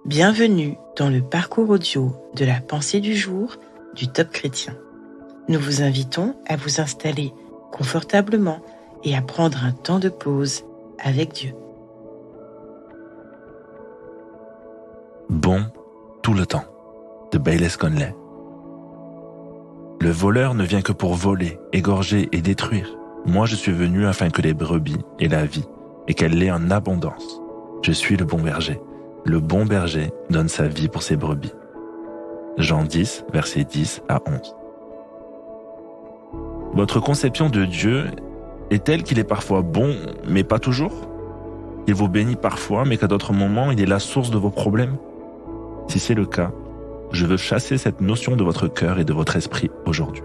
Bienvenue dans le parcours audio de la pensée du jour du Top Chrétien. Nous vous invitons à vous installer confortablement et à prendre un temps de pause avec Dieu. Bon tout le temps, de Baylis Conley. Le voleur ne vient que pour voler, égorger et détruire. Moi je suis venu afin que les brebis aient la vie et qu'elle l'ait en abondance. Je suis le bon berger. Le bon berger donne sa vie pour ses brebis. Jean 10, versets 10 à 11. Votre conception de Dieu est telle qu'il est parfois bon, mais pas toujours? Il vous bénit parfois, mais qu'à d'autres moments, il est la source de vos problèmes? Si c'est le cas, je veux chasser cette notion de votre cœur et de votre esprit aujourd'hui.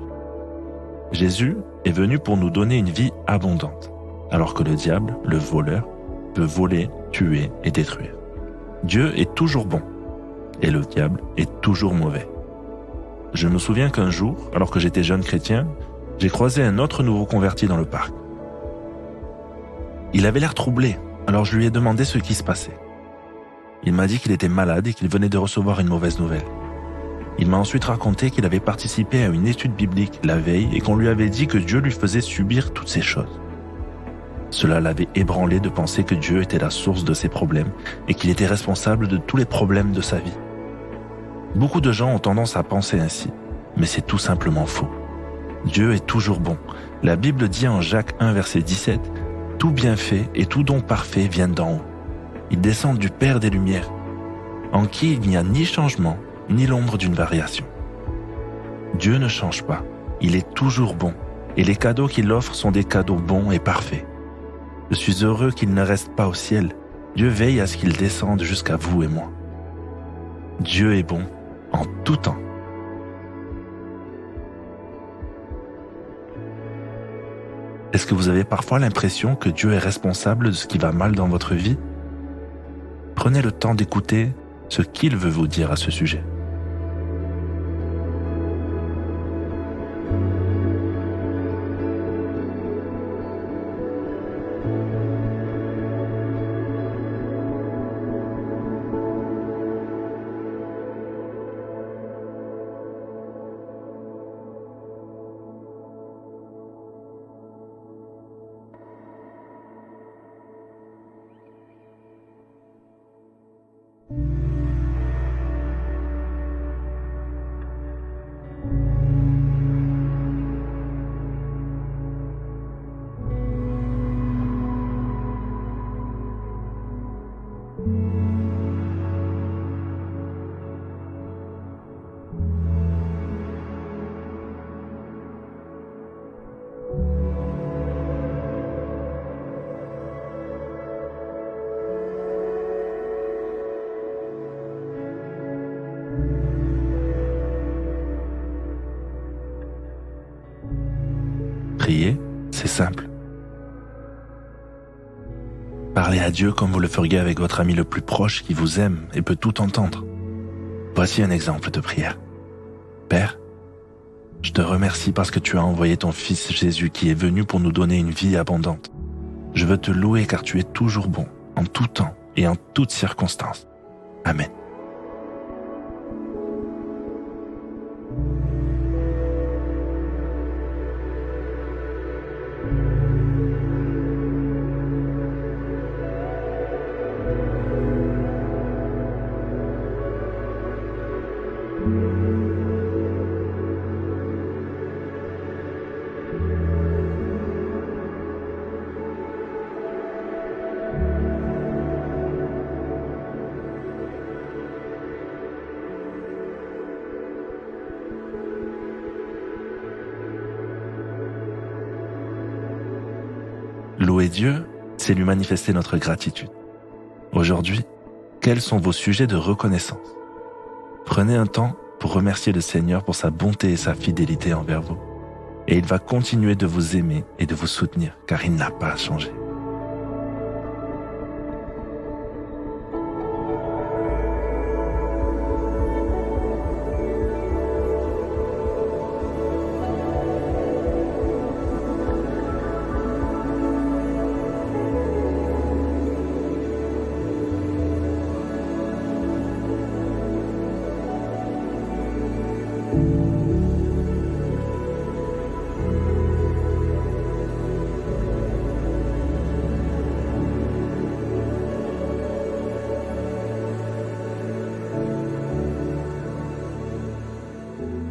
Jésus est venu pour nous donner une vie abondante, alors que le diable, le voleur, veut voler, tuer et détruire. Dieu est toujours bon, et le diable est toujours mauvais. Je me souviens qu'un jour, alors que j'étais jeune chrétien, j'ai croisé un autre nouveau converti dans le parc. Il avait l'air troublé, alors je lui ai demandé ce qui se passait. Il m'a dit qu'il était malade et qu'il venait de recevoir une mauvaise nouvelle. Il m'a ensuite raconté qu'il avait participé à une étude biblique la veille et qu'on lui avait dit que Dieu lui faisait subir toutes ces choses. Cela l'avait ébranlé de penser que Dieu était la source de ses problèmes et qu'il était responsable de tous les problèmes de sa vie. Beaucoup de gens ont tendance à penser ainsi, mais c'est tout simplement faux. Dieu est toujours bon. La Bible dit en Jacques 1, verset 17, « Tout bienfait et tout don parfait viennent d'en haut. Ils descendent du Père des Lumières, en qui il n'y a ni changement, ni l'ombre d'une variation. » Dieu ne change pas, il est toujours bon, et les cadeaux qu'il offre sont des cadeaux bons et parfaits. Je suis heureux qu'il ne reste pas au ciel. Dieu veille à ce qu'il descende jusqu'à vous et moi. Dieu est bon en tout temps. Est-ce que vous avez parfois l'impression que Dieu est responsable de ce qui va mal dans votre vie? Prenez le temps d'écouter ce qu'il veut vous dire à ce sujet. Prier, c'est simple. Parlez à Dieu comme vous le feriez avec votre ami le plus proche qui vous aime et peut tout entendre. Voici un exemple de prière. Père, je te remercie parce que tu as envoyé ton Fils Jésus qui est venu pour nous donner une vie abondante. Je veux te louer car tu es toujours bon, en tout temps et en toutes circonstances. Amen. Louer Dieu, c'est lui manifester notre gratitude. Aujourd'hui, quels sont vos sujets de reconnaissance? Prenez un temps pour remercier le Seigneur pour sa bonté et sa fidélité envers vous. Et il va continuer de vous aimer et de vous soutenir, car il n'a pas changé.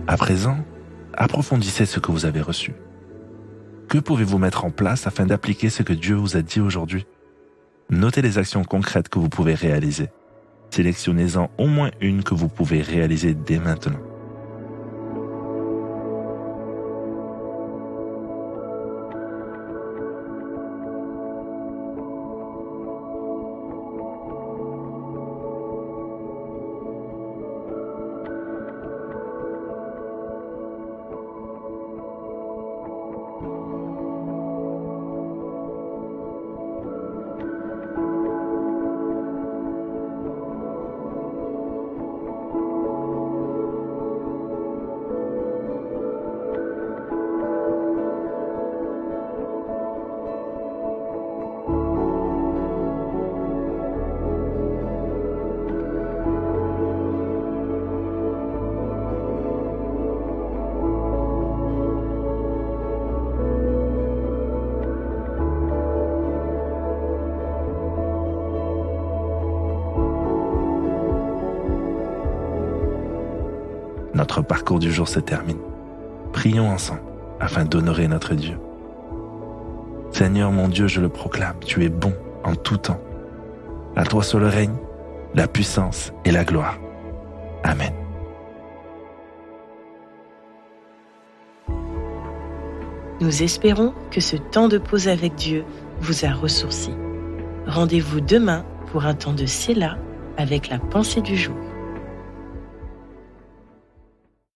À présent, approfondissez ce que vous avez reçu. Que pouvez-vous mettre en place afin d'appliquer ce que Dieu vous a dit aujourd'hui? Notez les actions concrètes que vous pouvez réaliser. Sélectionnez-en au moins une que vous pouvez réaliser dès maintenant. Notre parcours du jour se termine. Prions ensemble afin d'honorer notre Dieu. Seigneur mon Dieu, je le proclame, tu es bon en tout temps. À toi seul règne la puissance et la gloire. Amen. Nous espérons que ce temps de pause avec Dieu vous a ressourci. Rendez-vous demain pour un temps de Séla avec la pensée du jour.